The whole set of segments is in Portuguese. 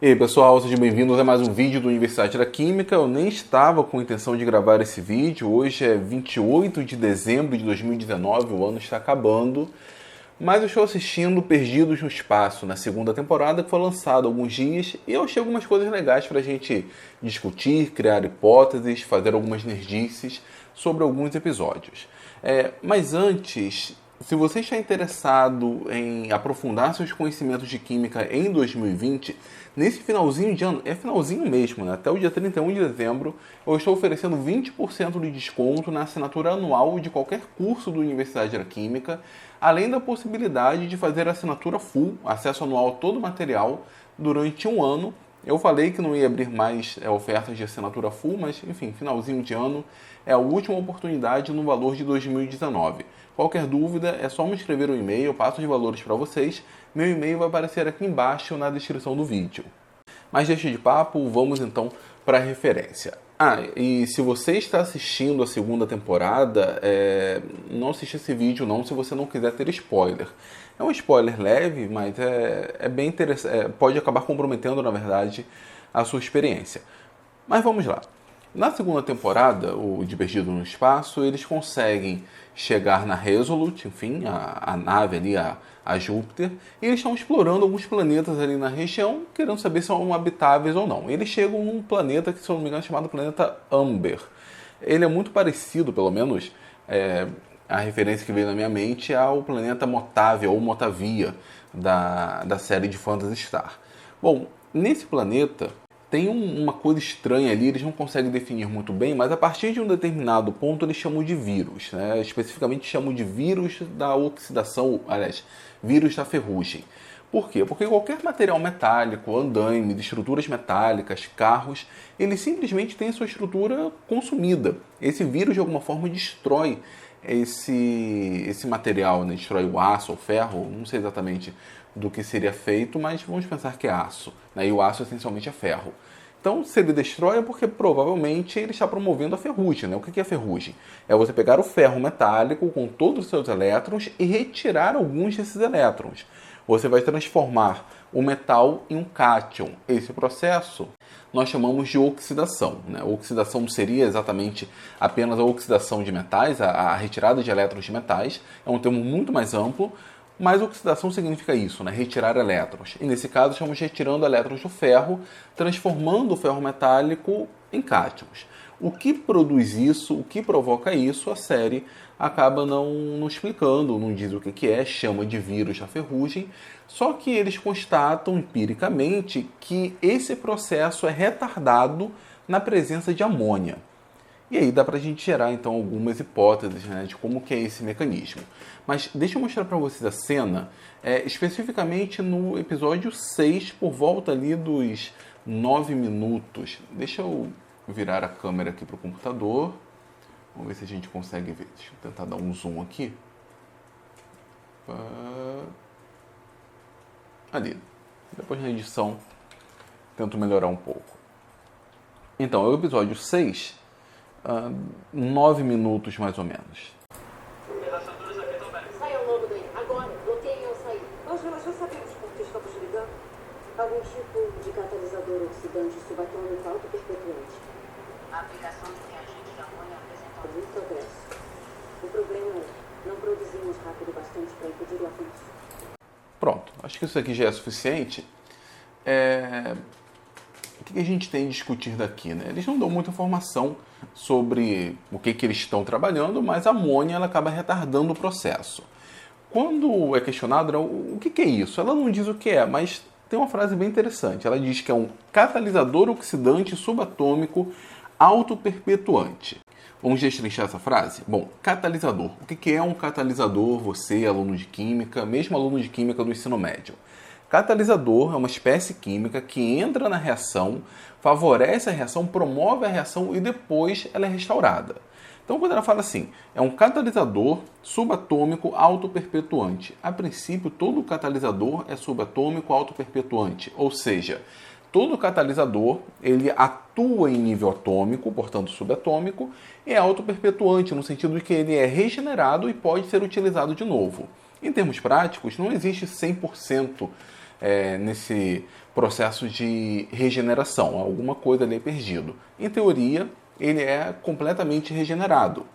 E aí pessoal, sejam bem-vindos a mais um vídeo do Universidade da Química. Eu nem estava com a intenção de gravar esse vídeo, hoje é 28 de dezembro de 2019, o ano está acabando, mas eu estou assistindo Perdidos no Espaço, na segunda temporada, que foi lançada há alguns dias, e eu achei algumas coisas legais para a gente discutir, criar hipóteses, fazer algumas nerdices sobre alguns episódios. Mas antes, se você está interessado em aprofundar seus conhecimentos de química em 2020, nesse finalzinho de ano, é finalzinho mesmo, né? Até o dia 31 de dezembro, eu estou oferecendo 20% de desconto na assinatura anual de qualquer curso da Universidade da Química, além da possibilidade de fazer a assinatura full, acesso anual a todo o material, durante um ano. Eu falei que não ia abrir mais ofertas de assinatura full, mas enfim, finalzinho de ano é a última oportunidade no valor de 2019. Qualquer dúvida é só me escrever um e-mail, eu passo os valores para vocês. Meu e-mail vai aparecer aqui embaixo na descrição do vídeo. Mas deixa de papo, vamos então para a referência. E se você está assistindo a segunda temporada, não assista esse vídeo não se você não quiser ter spoiler. É um spoiler leve, mas é bem interessante, pode acabar comprometendo, na verdade, a sua experiência. Mas vamos lá. Na segunda temporada, o de Perdido no Espaço, eles conseguem chegar na Resolute, enfim, a nave ali, a Júpiter, e eles estão explorando alguns planetas ali na região, querendo saber se são habitáveis ou não. Eles chegam num planeta que, se eu não me engano, é chamado planeta Amber. Ele é muito parecido, pelo menos, a referência que veio na minha mente é ao planeta Motavia, ou Motavia, da série de Phantasy Star. Bom, nesse planeta tem uma coisa estranha ali, eles não conseguem definir muito bem, mas a partir de um determinado ponto eles chamam de vírus, né? Especificamente chamam de vírus da oxidação, aliás, vírus da ferrugem. Por quê? Porque qualquer material metálico, andaime, de estruturas metálicas, carros, ele simplesmente tem a sua estrutura consumida. Esse vírus de alguma forma destrói esse material, né? Destrói o aço, o ferro, não sei exatamente do que seria feito, mas vamos pensar que é aço, né? E o aço essencialmente é ferro. Então, se ele destrói é porque provavelmente ele está promovendo a ferrugem, né? O que é ferrugem? É você pegar o ferro metálico com todos os seus elétrons e retirar alguns desses elétrons. Você vai transformar o metal em um cátion. Esse processo nós chamamos de oxidação, né? Oxidação seria exatamente apenas a oxidação de metais, a retirada de elétrons de metais. É um termo muito mais amplo, mas oxidação significa isso, né? Retirar elétrons. E nesse caso estamos retirando elétrons do ferro, transformando o ferro metálico em cátions. O que produz isso, o que provoca isso, a série acaba não explicando, não diz o que é, chama de vírus da ferrugem, só que eles constatam empiricamente que esse processo é retardado na presença de amônia. E aí dá pra gente gerar então algumas hipóteses, né, de como que é esse mecanismo. Mas deixa eu mostrar para vocês a cena, especificamente no episódio 6, por volta ali dos 9 minutos. Deixa eu virar a câmera aqui para o computador. Vamos ver se a gente consegue ver. Deixa eu tentar dar um zoom aqui. Ali. Depois na edição tento melhorar um pouco. Então, é o episódio 6, 9 minutos mais ou menos. Saiam logo daí. Agora. Bloqueiem ao sair. Nós já sabemos por que estamos ligando. Algum tipo de catalisador oxidante subatômico autoperpetuante. A aplicação de reagente de amônia apresenta muito progresso. O problema é não produzimos rápido bastante para impedir o avanço. Pronto, acho que isso aqui já é suficiente. O que a gente tem de discutir daqui, né? Eles não dão muita informação sobre o que eles estão trabalhando, mas a amônia ela acaba retardando o processo. Quando é questionado, o que é isso? Ela não diz o que é, mas tem uma frase bem interessante. Ela diz que é um catalisador oxidante subatômico autoperpetuante. Vamos destrinchar essa frase? Bom, catalisador. O que é um catalisador? Você, aluno de química, mesmo aluno de química do ensino médio. Catalisador é uma espécie química que entra na reação, favorece a reação, promove a reação e depois ela é restaurada. Então, quando ela fala assim, é um catalisador subatômico autoperpetuante. A princípio, todo catalisador é subatômico autoperpetuante, ou seja, todo catalisador ele atua em nível atômico, portanto subatômico, e é autoperpetuante, no sentido de que ele é regenerado e pode ser utilizado de novo. Em termos práticos, não existe 100% nesse processo de regeneração, alguma coisa ali é perdido. Em teoria, ele é completamente regenerado.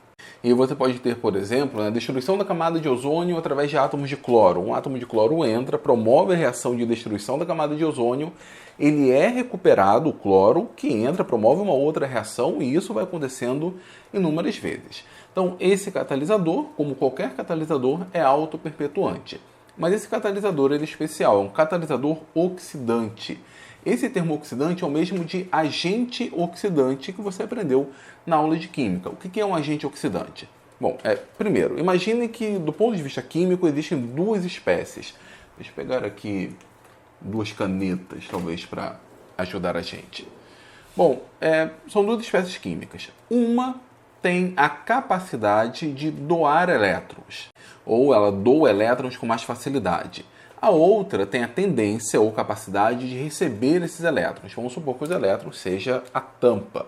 E você pode ter, por exemplo, a destruição da camada de ozônio através de átomos de cloro. Um átomo de cloro entra, promove a reação de destruição da camada de ozônio, ele é recuperado, o cloro, que entra, promove uma outra reação, e isso vai acontecendo inúmeras vezes. Então, esse catalisador, como qualquer catalisador, é autoperpetuante. Mas esse catalisador ele é especial, é um catalisador oxidante. Esse termo oxidante é o mesmo de agente oxidante que você aprendeu na aula de química. O que é um agente oxidante? Bom, primeiro, imagine que do ponto de vista químico existem duas espécies. Deixa eu pegar aqui duas canetas, talvez, para ajudar a gente. Bom, são duas espécies químicas. Uma tem a capacidade de doar elétrons, ou ela doa elétrons com mais facilidade. A outra tem a tendência ou capacidade de receber esses elétrons. Vamos supor que os elétrons seja a tampa.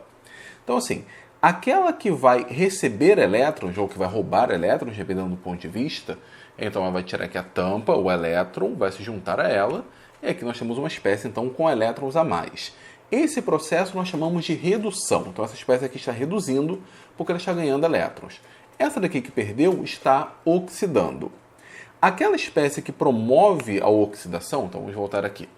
Então, assim, aquela que vai receber elétrons, ou que vai roubar elétrons, dependendo do ponto de vista, então ela vai tirar aqui a tampa, o elétron vai se juntar a ela, e aqui nós temos uma espécie, então, com elétrons a mais. Esse processo nós chamamos de redução. Então, essa espécie aqui está reduzindo porque ela está ganhando elétrons. Essa daqui que perdeu está oxidando. Aquela espécie que promove a oxidação, então vamos voltar aqui.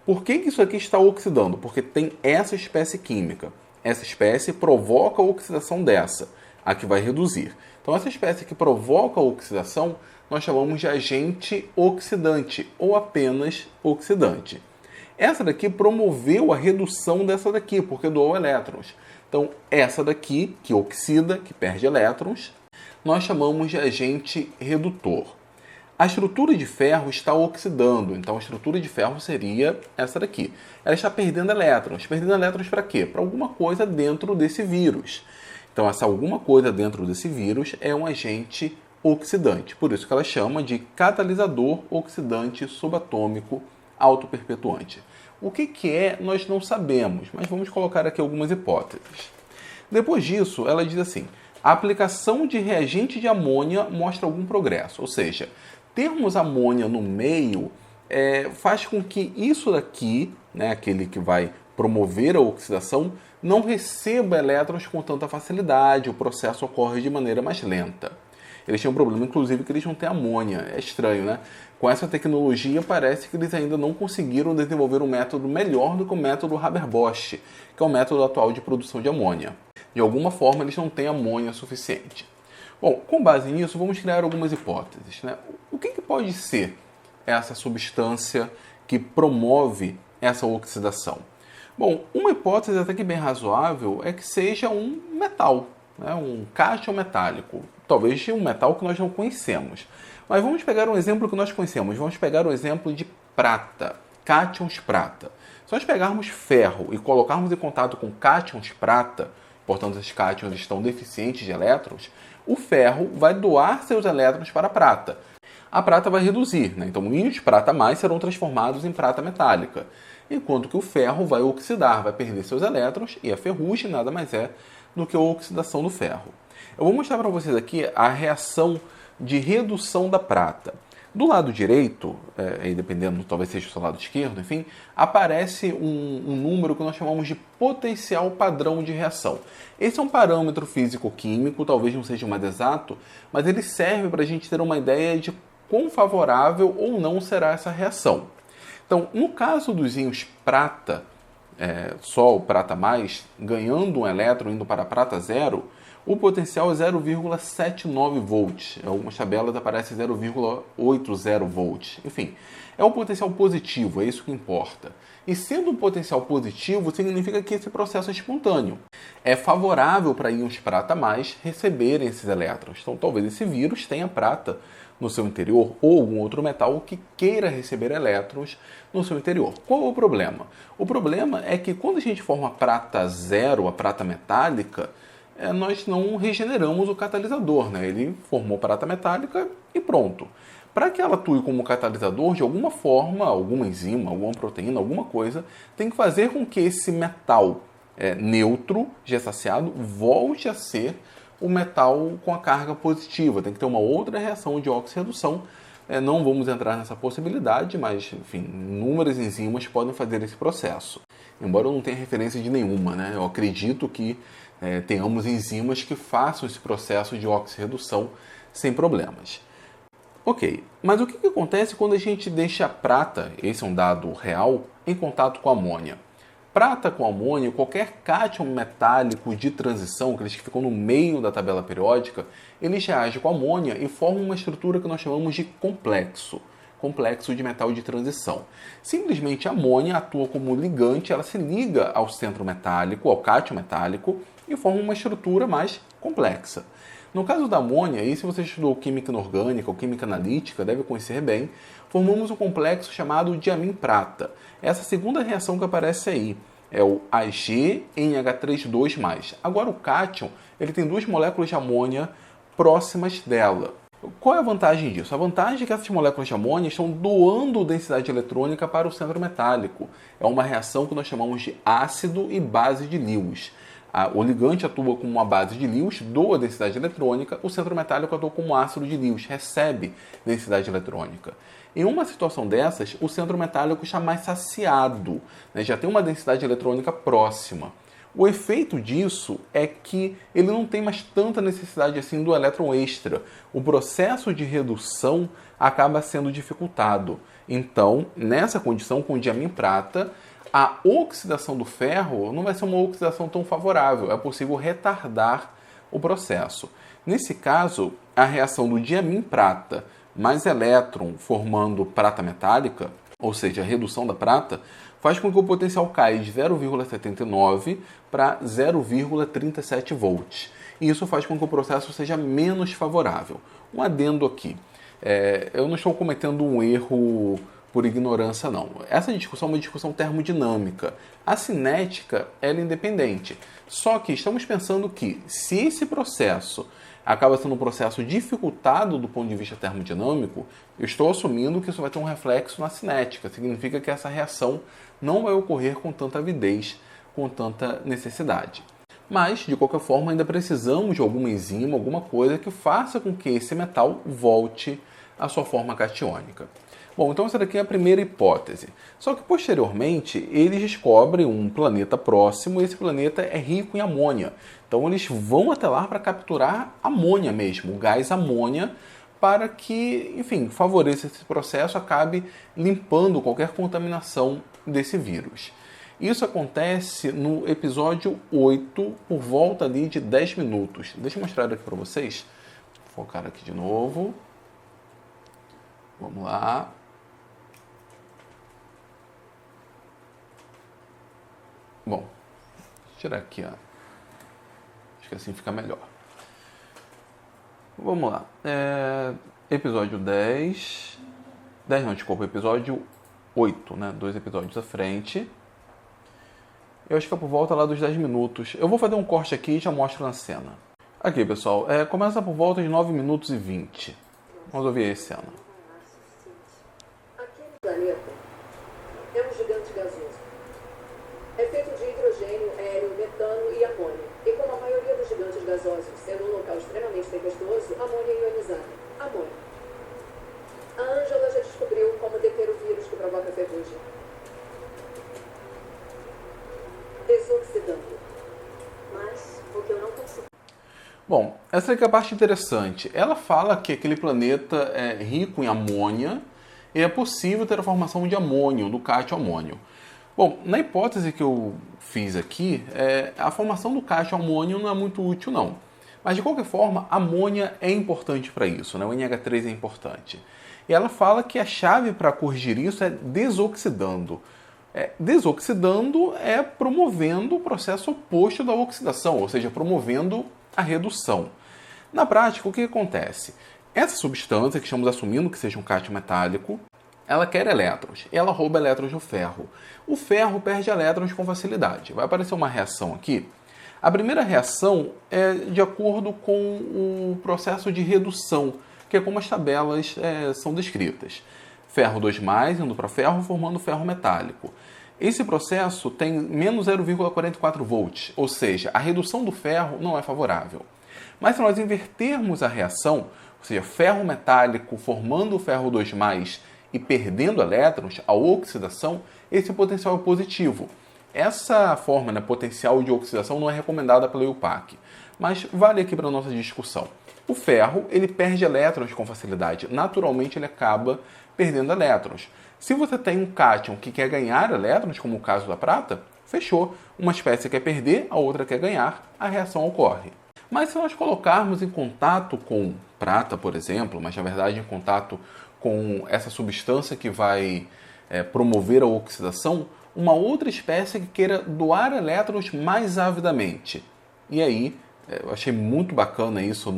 Por que isso aqui está oxidando? Porque tem essa espécie química. Essa espécie provoca a oxidação dessa, a que vai reduzir. Então, essa espécie que provoca a oxidação, nós chamamos de agente oxidante ou apenas oxidante. Essa daqui promoveu a redução dessa daqui, porque doou elétrons. Então, essa daqui, que oxida, que perde elétrons, nós chamamos de agente redutor. A estrutura de ferro está oxidando, então a estrutura de ferro seria essa daqui. Ela está perdendo elétrons. Perdendo elétrons para quê? Para alguma coisa dentro desse vírus. Então, essa alguma coisa dentro desse vírus é um agente oxidante. Por isso que ela chama de catalisador oxidante subatômico autoperpetuante. O que é, nós não sabemos, mas vamos colocar aqui algumas hipóteses. Depois disso, ela diz assim: a aplicação de reagente de amônia mostra algum progresso, ou seja, termos amônia no meio faz com que isso daqui, né, aquele que vai promover a oxidação, não receba elétrons com tanta facilidade, o processo ocorre de maneira mais lenta. Eles tinham um problema, inclusive, que eles não têm amônia. É estranho, né? Com essa tecnologia, parece que eles ainda não conseguiram desenvolver um método melhor do que o método Haber-Bosch, que é o método atual de produção de amônia. De alguma forma, eles não têm amônia suficiente. Bom, com base nisso, vamos criar algumas hipóteses, né? O que pode ser essa substância que promove essa oxidação? Bom, uma hipótese até que bem razoável é que seja um metal, né? Um cátion metálico. Talvez um metal que nós não conhecemos. Mas vamos pegar um exemplo que nós conhecemos. Vamos pegar o exemplo de prata, cátions prata. Se nós pegarmos ferro e colocarmos em contato com cátions prata, portanto esses cátions estão deficientes de elétrons, o ferro vai doar seus elétrons para a prata. A prata vai reduzir, né? Então íons de prata a mais serão transformados em prata metálica, enquanto que o ferro vai oxidar, vai perder seus elétrons, e a ferrugem nada mais é do que a oxidação do ferro. Eu vou mostrar para vocês aqui a reação de redução da prata. Do lado direito, dependendo, talvez seja o seu lado esquerdo, enfim, aparece um número que nós chamamos de potencial padrão de reação. Esse é um parâmetro físico-químico, talvez não seja o mais exato, mas ele serve para a gente ter uma ideia de quão favorável ou não será essa reação. Então, no caso dos íons prata, só o prata mais, ganhando um elétron indo para prata zero, o potencial é 0,79 volts. Em algumas tabelas aparece 0,80 volts. Enfim, é um potencial positivo, é isso que importa. E sendo um potencial positivo, significa que esse processo é espontâneo. É favorável para íons prata mais receberem esses elétrons. Então, talvez esse vírus tenha prata no seu interior ou algum outro metal que queira receber elétrons no seu interior. Qual é o problema? O problema é que quando a gente forma a prata zero, a prata metálica, nós não regeneramos o catalisador, né? Ele formou prata metálica e pronto. Para que ela atue como catalisador, de alguma forma, alguma enzima, alguma proteína, alguma coisa, tem que fazer com que esse metal neutro, gessaciado, volte a ser o metal com a carga positiva. Tem que ter uma outra reação de oxirredução Não vamos entrar nessa possibilidade, mas, enfim, inúmeras enzimas podem fazer esse processo. Embora eu não tenha referência de nenhuma, né? Eu acredito que tenhamos enzimas que façam esse processo de oxirredução sem problemas. Ok, mas o que acontece quando a gente deixa a prata, esse é um dado real, em contato com a amônia? Prata com amônio, qualquer cátion metálico de transição, aqueles que ficam no meio da tabela periódica, eles reagem com a amônia e formam uma estrutura que nós chamamos de complexo de metal de transição. Simplesmente a amônia atua como ligante, ela se liga ao centro metálico, ao cátion metálico, e forma uma estrutura mais complexa. No caso da amônia, e se você estudou química inorgânica ou química analítica, deve conhecer bem, formamos um complexo chamado diamim-prata. Essa segunda reação que aparece aí é o AgNH3+. Agora o cátion, ele tem duas moléculas de amônia próximas dela. Qual é a vantagem disso? A vantagem é que essas moléculas de amônia estão doando densidade eletrônica para o centro metálico. É uma reação que nós chamamos de ácido e base de Lewis. O ligante atua como uma base de Lewis, doa densidade eletrônica, o centro metálico atua como ácido de Lewis, recebe densidade eletrônica. Em uma situação dessas, o centro metálico está mais saciado, né? Já tem uma densidade eletrônica próxima. O efeito disso é que ele não tem mais tanta necessidade assim do elétron extra. O processo de redução acaba sendo dificultado. Então, nessa condição, com o diamim-prata, a oxidação do ferro não vai ser uma oxidação tão favorável. É possível retardar o processo. Nesse caso, a reação do diamim-prata mais elétron formando prata metálica, ou seja, a redução da prata, faz com que o potencial caia de 0,79 para 0,37 volts. E isso faz com que o processo seja menos favorável. Um adendo aqui. Eu não estou cometendo um erro por ignorância, não. Essa discussão é uma discussão termodinâmica. A cinética ela é independente. Só que estamos pensando que, se esse processo acaba sendo um processo dificultado do ponto de vista termodinâmico, eu estou assumindo que isso vai ter um reflexo na cinética. Significa que essa reação não vai ocorrer com tanta avidez, com tanta necessidade. Mas, de qualquer forma, ainda precisamos de alguma enzima, alguma coisa que faça com que esse metal volte à sua forma catiônica. Bom, então essa daqui é a primeira hipótese. Só que, posteriormente, eles descobrem um planeta próximo e esse planeta é rico em amônia. Então, eles vão até lá para capturar amônia mesmo, o gás amônia, para que, enfim, favoreça esse processo, acabe limpando qualquer contaminação desse vírus. Isso acontece no episódio 8, por volta ali de 10 minutos. Deixa eu mostrar aqui para vocês. Vou focar aqui de novo. Vamos lá. Bom, vou tirar aqui, ó. Acho que assim fica melhor. Vamos lá. Episódio 10. 10 não, desculpa, episódio 8, né? 2 episódios à frente. Eu acho que é por volta lá dos 10 minutos. Eu vou fazer um corte aqui e já mostro na cena. Aqui, pessoal. Começa por volta de 9 minutos e 20. Vamos ouvir a cena. Aquele planeta é um gigante gasoso. É feito de hidrogênio, hélio, metano e amônia. E como a maioria dos gigantes gasosos sendo um local extremamente tempestuoso, amônia é ionizada. Amônia. A Ângela já descobriu como deter o vírus que provoca ferrugem. Desoxidando. Mas o que eu não consigo. Bom, essa aqui é a parte interessante. Ela fala que aquele planeta é rico em amônia e é possível ter a formação de amônio, do cátion amônio. Bom, na hipótese que eu fiz aqui, a formação do cátion amônio não é muito útil, não. Mas, de qualquer forma, a amônia é importante para isso, né? O NH3 é importante. E ela fala que a chave para corrigir isso é desoxidando. Desoxidando é promovendo o processo oposto da oxidação, ou seja, promovendo a redução. Na prática, o que acontece? Essa substância, que estamos assumindo que seja um cátion metálico, ela quer elétrons, ela rouba elétrons do ferro. O ferro perde elétrons com facilidade. Vai aparecer uma reação aqui. A primeira reação é de acordo com o processo de redução, que é como as tabelas são descritas. Ferro 2+, indo para ferro, formando ferro metálico. Esse processo tem menos 0,44 volts, ou seja, a redução do ferro não é favorável. Mas se nós invertermos a reação, ou seja, ferro metálico formando o ferro 2+, e perdendo elétrons, a oxidação, esse potencial é positivo. Essa forma, né, potencial de oxidação, não é recomendada pela IUPAC, mas vale aqui para a nossa discussão. O ferro, ele perde elétrons com facilidade. Naturalmente, ele acaba perdendo elétrons. Se você tem um cátion que quer ganhar elétrons, como o caso da prata, fechou. Uma espécie quer perder, a outra quer ganhar, a reação ocorre. Mas se nós colocarmos em contato com prata, por exemplo, mas na verdade em contato com essa substância que vai promover a oxidação, uma outra espécie que queira doar elétrons mais avidamente. E aí, eu achei muito bacana isso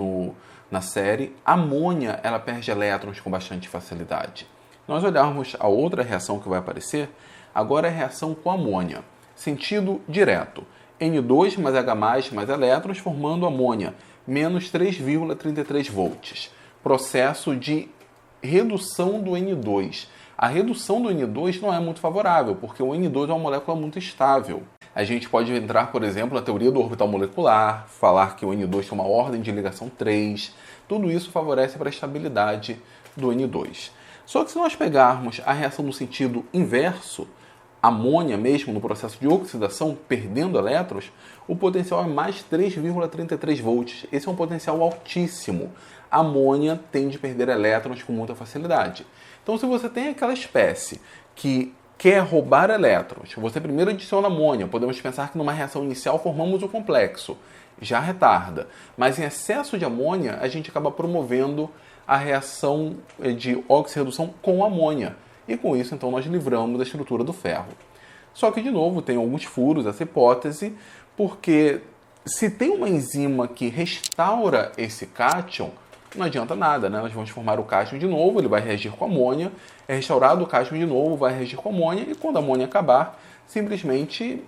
na série, a amônia ela perde elétrons com bastante facilidade. Nós olharmos a outra reação que vai aparecer, agora é a reação com amônia. Sentido direto. N2 mais H+, mais elétrons formando amônia, menos 3,33 volts. Processo de redução do N2. A redução do N2 não é muito favorável, porque o N2 é uma molécula muito estável. A gente pode entrar, por exemplo, na teoria do orbital molecular, falar que o N2 tem uma ordem de ligação 3. Tudo isso favorece para a estabilidade do N2. Só que se nós pegarmos a reação no sentido inverso, amônia mesmo no processo de oxidação, perdendo elétrons, o potencial é mais 3,33 volts. Esse é um potencial altíssimo. A amônia tende a perder elétrons com muita facilidade. Então, se você tem aquela espécie que quer roubar elétrons, você primeiro adiciona amônia. Podemos pensar que numa reação inicial formamos o complexo, já retarda. Mas em excesso de amônia, a gente acaba promovendo a reação de oxirredução com amônia. E com isso, então, nós livramos da estrutura do ferro. Só que, de novo, tem alguns furos essa hipótese, porque se tem uma enzima que restaura esse cátion, não adianta nada, né? Nós vamos formar o cátion de novo, ele vai reagir com amônia, é restaurado o cátion de novo, vai reagir com amônia, e quando a amônia acabar, simplesmente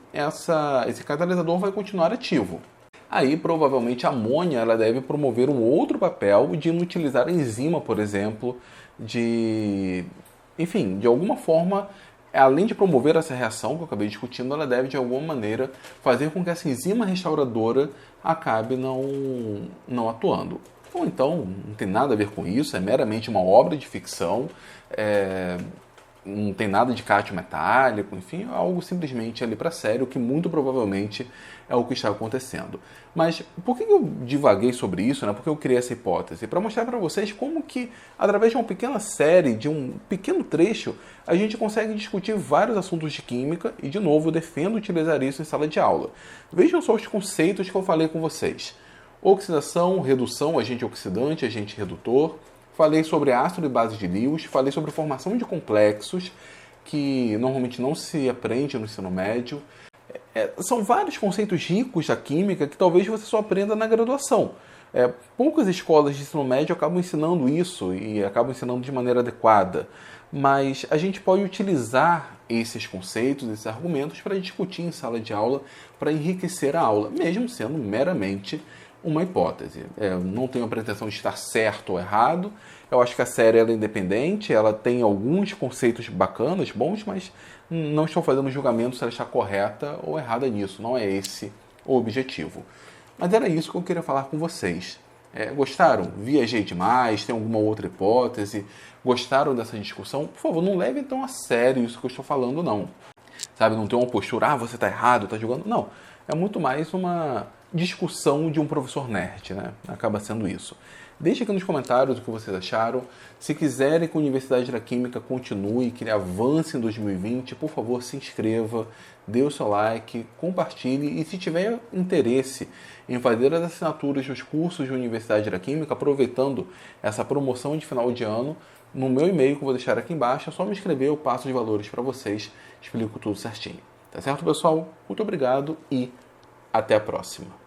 esse catalisador vai continuar ativo. Aí, provavelmente, a amônia ela deve promover um outro papel de inutilizar a enzima, por exemplo, de alguma forma, além de promover essa reação que eu acabei discutindo, ela deve, de alguma maneira, fazer com que essa enzima restauradora acabe não atuando. Ou então, não tem nada a ver com isso, é meramente uma obra de ficção, não tem nada de cátion metálico, enfim, é algo simplesmente ali para sério, que muito provavelmente é o que está acontecendo. Mas por que eu divaguei sobre isso, né? Por que eu criei essa hipótese? Para mostrar para vocês como que, através de uma pequena série, de um pequeno trecho, a gente consegue discutir vários assuntos de química e, de novo, eu defendo utilizar isso em sala de aula. Vejam só os conceitos que eu falei com vocês. Oxidação, redução, agente oxidante, agente redutor. Falei sobre ácido e base de Lewis, falei sobre formação de complexos, que normalmente não se aprende no ensino médio. São vários conceitos ricos da química que talvez você só aprenda na graduação. Poucas escolas de ensino médio acabam ensinando isso e acabam ensinando de maneira adequada. Mas a gente pode utilizar esses conceitos, esses argumentos para discutir em sala de aula, para enriquecer a aula, mesmo sendo meramente uma hipótese. Não tenho a pretensão de estar certo ou errado. Eu acho que a série ela é independente, ela tem alguns conceitos bacanas, bons, mas não estou fazendo julgamento se ela está correta ou errada nisso. Não é esse o objetivo. Mas era isso que eu queria falar com vocês. Gostaram? Viajei demais? Tem alguma outra hipótese? Gostaram dessa discussão? Por favor, não leve tão a sério isso que eu estou falando, não. Sabe, não tem uma postura, você está errado, está julgando. Não, é muito mais uma discussão de um professor nerd, né? Acaba sendo isso. Deixe aqui nos comentários o que vocês acharam. Se quiserem que a Universidade da Química continue, que ele avance em 2020, por favor, se inscreva, dê o seu like, compartilhe e se tiver interesse em fazer as assinaturas dos cursos de Universidade da Química, aproveitando essa promoção de final de ano, no meu e-mail que eu vou deixar aqui embaixo, é só me inscrever, eu passo os valores para vocês, explico tudo certinho. Tá certo, pessoal? Muito obrigado e até a próxima.